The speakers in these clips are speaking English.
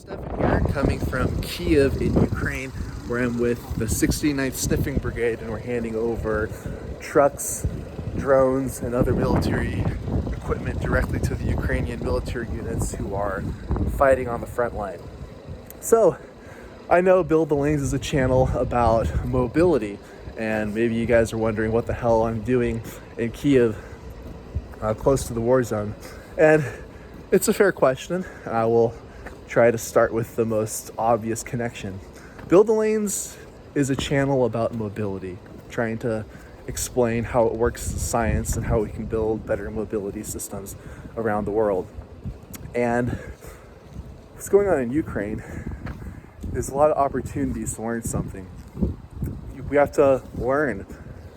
Stefan here, coming from Kyiv in Ukraine, where I'm with the 69th Sniffing Brigade, and we're handing over trucks, drones, and other military equipment directly to the Ukrainian military units who are fighting on the front line. So, I know Build the Lanes is a channel about mobility, and maybe you guys are wondering what the hell I'm doing in Kyiv, close to the war zone. And it's a fair question, and I will try to start with the most obvious connection. Build the Lanes is a channel about mobility, trying to explain how it works in science and how we can build better mobility systems around the world. And what's going on in Ukraine is a lot of opportunities to learn something. We have to learn,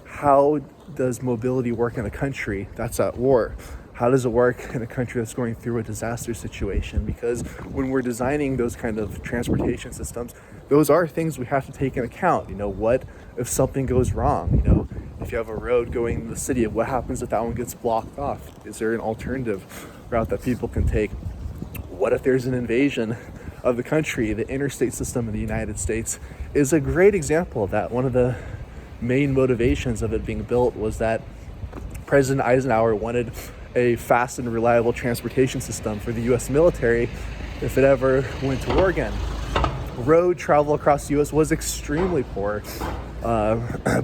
how does mobility work in a country that's at war? How does it work in a country that's going through a disaster situation? Because when we're designing those kind of transportation systems, those are things we have to take into account. What if something goes wrong? If you have a road going in the city, what happens if that one gets blocked off? Is there an alternative route that people can take? What if there's an invasion of the country? The interstate system in the United States is a great example of that. One of the main motivations of it being built was that President Eisenhower wanted a fast and reliable transportation system for the U.S. military if it ever went to war again. Road travel across the U.S. was extremely poor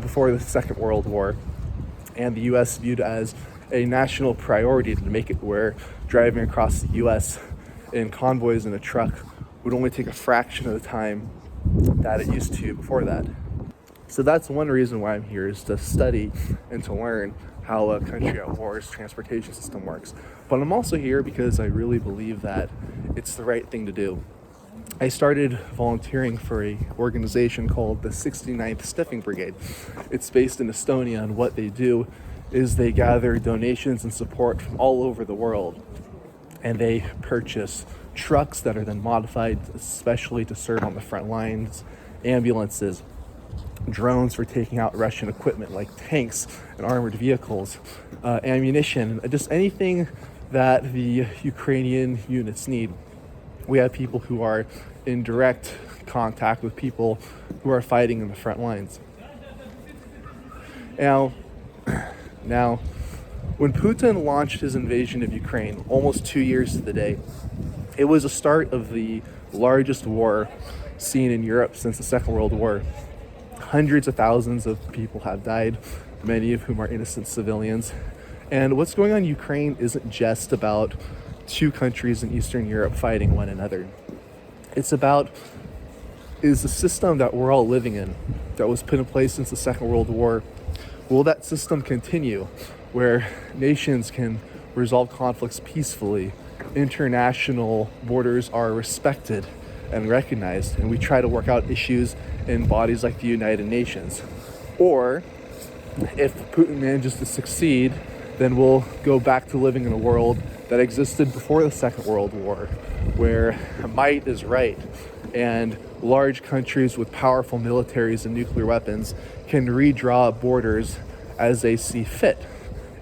before the Second World War, and the U.S. viewed it as a national priority to make it where driving across the U.S. in convoys in a truck would only take a fraction of the time that it used to before that. So that's one reason why I'm here, is to study and to learn how a country at war's transportation system works. But I'm also here because I really believe that it's the right thing to do. I started volunteering for an organization called the 69th Sniffing Brigade. It's based in Estonia, and what they do is they gather donations and support from all over the world, and they purchase trucks that are then modified especially to serve on the front lines, ambulances, drones for taking out Russian equipment like tanks and armored vehicles, ammunition, just anything that the Ukrainian units need. We have people who are in direct contact with people who are fighting in the front lines. Now, when Putin launched his invasion of Ukraine almost 2 years to the day, it was the start of the largest war seen in Europe since the Second World War. Hundreds of thousands of people have died, many of whom are innocent civilians. And what's going on in Ukraine isn't just about two countries in Eastern Europe fighting one another. It's about, is the system that we're all living in, that was put in place since the Second World War, will that system continue, where nations can resolve conflicts peacefully, international borders are respected and recognized, and we try to work out issues in bodies like the United Nations? Or if Putin manages to succeed, then we'll go back to living in a world that existed before the Second World War, where might is right, and large countries with powerful militaries and nuclear weapons can redraw borders as they see fit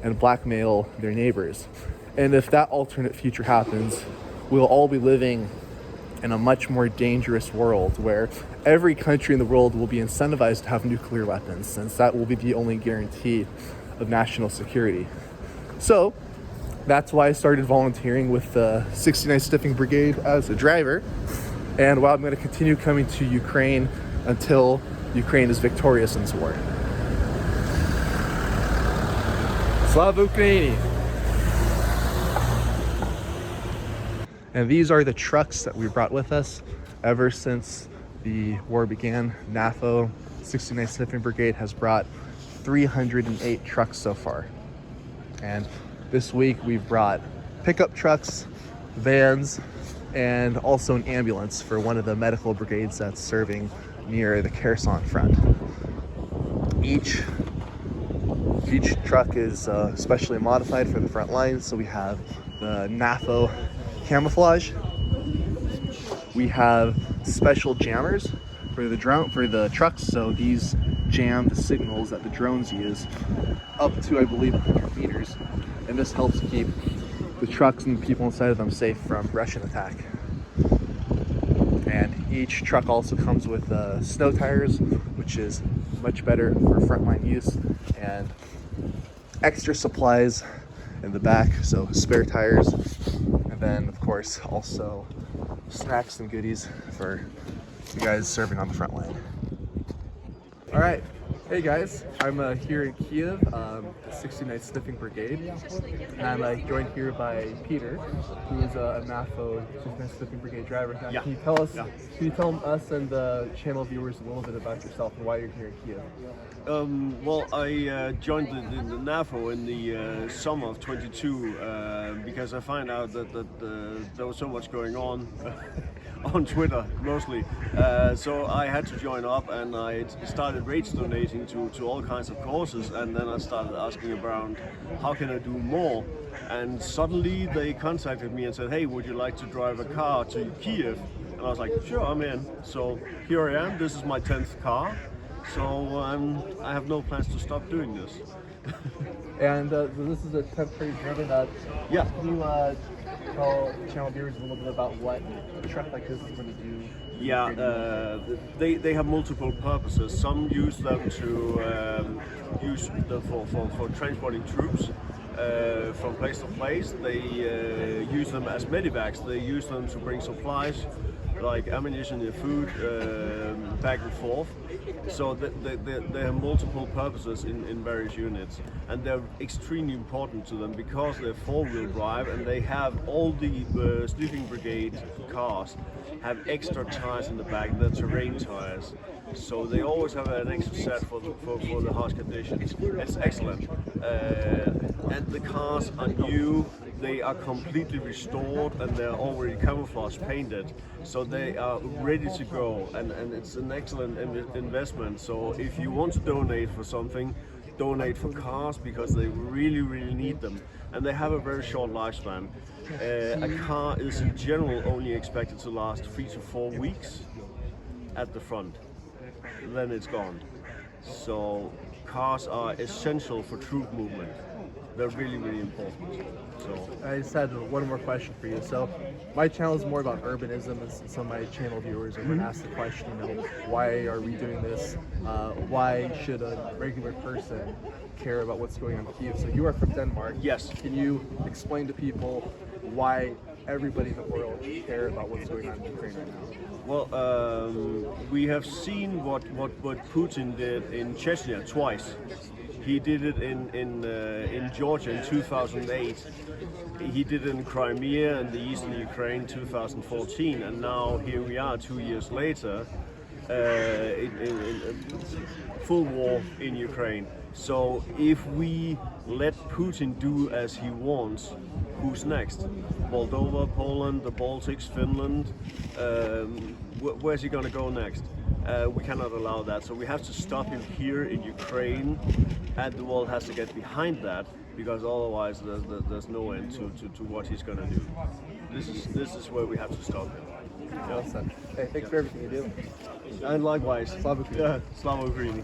and blackmail their neighbors. And if that alternate future happens, we'll all be living in a much more dangerous world where every country in the world will be incentivized to have nuclear weapons, since that will be the only guarantee of national security. So that's why I started volunteering with the 69th Sniffing Brigade as a driver, and while I'm going to continue coming to Ukraine until Ukraine is victorious in this war. Slava Ukraini! And these are the trucks that we brought with us ever since the war began. NAFO 69th Sniffing Brigade has brought 308 trucks so far. And this week we've brought pickup trucks, vans, and also an ambulance for one of the medical brigades that's serving near the Kherson front. Each truck is specially modified for the front lines. So we have the NAFO camouflage. We have special jammers for the trucks, so these jam the signals that the drones use up to, I believe, 100 meters, and this helps keep the trucks and the people inside of them safe from Russian attack. Each truck also comes with snow tires, which is much better for frontline use, and extra supplies in the back, so spare tires, and then of course also snacks and goodies for you guys serving on the front line. All right, hey guys, I'm here in Kyiv, the 69th Sniffing Brigade, and I'm joined here by Peter, who is a NAFO Sniffing Brigade driver. Now, Yeah. Can you tell us and the channel viewers a little bit about yourself and why you're here in Kyiv? Well, I joined the NAFO in the summer of 22 because I found out that there was so much going on on Twitter mostly. So I had to join up, and I started rates donating to all kinds of causes, and then I started asking around how can I do more. And suddenly they contacted me and said, hey, would you like to drive a car to Kyiv? And I was like, sure, I'm in. So here I am. This is my 10th car. So I have no plans to stop doing this. And so this is a temporary driven. Yeah. Can you tell channel viewers a little bit about what a truck like this is going to do? Yeah, they have multiple purposes. Some use them to use them for transporting troops from place to place. They use them as medivacs. They use them to bring supplies like ammunition and food back and forth. So they have multiple purposes in various units, and they're extremely important to them because they're four-wheel drive, and they have all the Sniffing Brigade cars have extra tires in the back. They're terrain tires, so they always have an extra set for the harsh conditions. It's excellent, and the cars are new. They are completely restored, and they're already camouflage painted, so they are ready to go, and it's an excellent investment. So if you want to donate for something, donate for cars, because they really need them, and they have a very short lifespan. A car is in general only expected to last 3 to 4 weeks at the front, then it's gone. So cars are essential for troop movement. They're really important. So I just had one more question for you. So my channel is more about urbanism, and some of my channel viewers are going to ask the question, why are we doing this? Why should a regular person care about what's going on in Kyiv? So you are from Denmark. yes. Can you explain to people why everybody in the world should care about what's going on in Ukraine right now? Well, we have seen what Putin did in Chechnya twice. He did it in Georgia in 2008. He did it in Crimea and the eastern Ukraine 2014, and now here we are 2 years later, in full war in Ukraine. So if we let Putin do as he wants, who's next? Moldova, Poland, the Baltics, Finland. Where's he going to go next? We cannot allow that, so we have to stop him here in Ukraine, and the world has to get behind that, because otherwise there's no end to what he's going to do. This is where we have to stop him. Yeah. Hey, thanks for everything you do. And likewise. Slava Ukraini. Yeah, Slava Ukraini.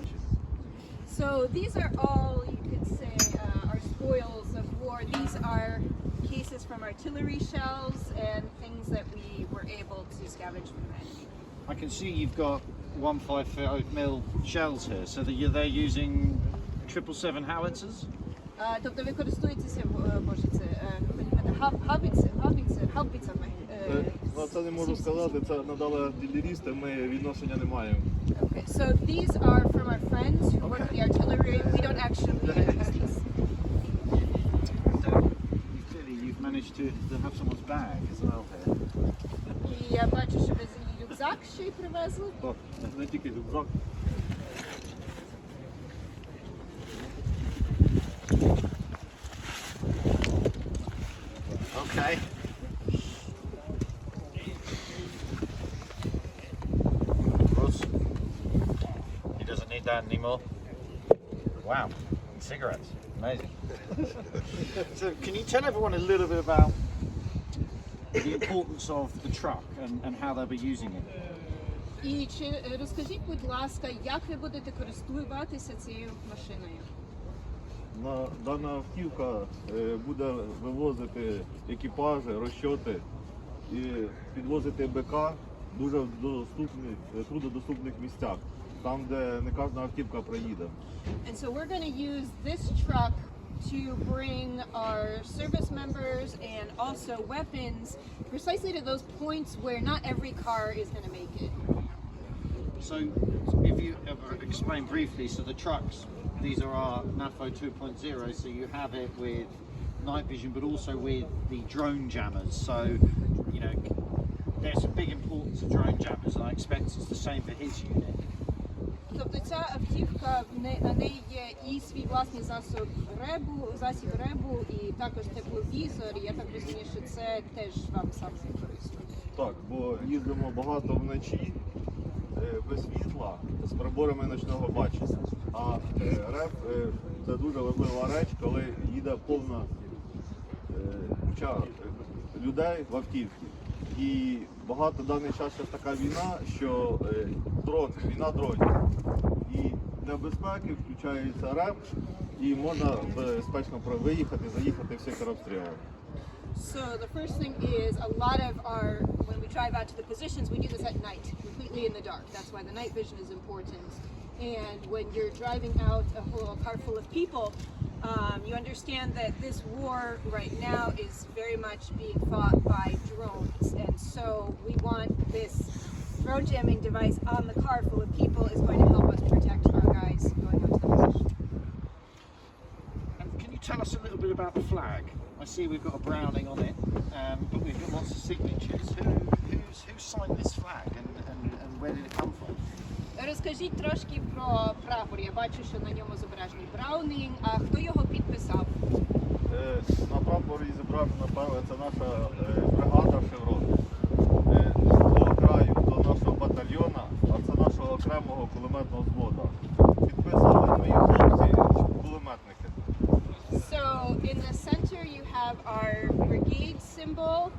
So these are all, you could say, our spoils of war. These are cases from artillery shells and things that we were able to scavenge from the enemy. I can see you've got 155mm shells here, so that they're using 777 howitzers? Тобто ви користуєтеся, гаубицями. Це не можу сказати, це надали артилерісти, ми відношення не маємо. Okay, so these are from our friends who work in the artillery. We don't actually use these. Clearly you've managed to have someone's bag as well here. І я бачу, що ви рюкзак ще й привезли. Так, не тільки рюкзак. Okay. Russ, he doesn't need that anymore. Wow, and cigarettes, amazing. So can you tell everyone a little bit about the importance of the truck and how they'll be using it? І чи розкажіть, будь ласка, як ви будете користуватися цією машиною? Дана автівка буде вивозити екіпажі, розчоти і підвозити БК дуже в труднодоступних місцях, там, де не кожна автівка проїде. And so we're going to use this truck to bring our service members and also weapons precisely to those points where not every car is going to make it. So, if you ever explain briefly, so the trucks, these are our NAFO 2.0, so you have it with night vision, but also with the drone jammers. So, you know, there's a big importance of drone jammers, and I expect it's the same for his unit. Тобто ця автівка, на неї є і свій власний засіб ребу, і також тепловізор. Я так розумію, що це теж вам сам використовує. Так, бо їздимо багато вночі, без світла, з приборами ночного бачення. А реп – це дуже важлива реч, коли їде повна куча людей в автівці. І багато в даний час зараз така війна, що дрони, війна дронів. І для безпеки включається реп, і можна безпечно виїхати, заїхати в сектор обстрілу. So the first thing is a lot of when we drive out to the positions, we do this at night, completely in the dark. That's why the night vision is important. And when you're driving out a whole car full of people, you understand that this war right now is very much being fought by drones. And so we want this drone jamming device on the car full of people is going to help us protect our guys going out to the position. And can you tell us a little bit about the flag? I see we've got a Browning on it, but we've got lots of signatures. Who signed this flag and where did it come from? Розкажіть трошки про прапор. Я бачу, що на ньому зображений Браунінг. А хто його підписав? На прапорі зображена перша, це наша бригада «Шеврон». З того краю до нашого батальйона, а це нашого окремого кулеметного взводу. Підписали мої хлопці, кулеметники. So in the center you have our brigade symbol.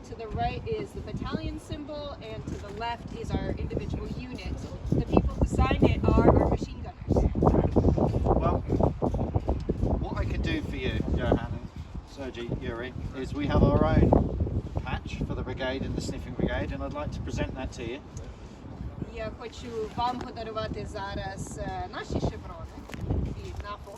To the right is the battalion symbol, and to the left is our individual unit. The people who signed it are our machine gunners. Well, what I can do for you, Johan and Sergey, Yuri, is we have our own patch for the brigade and the sniffing brigade, and I'd like to present that to you. Я хочу вам подарувати зараз наші шеврони і NAFO.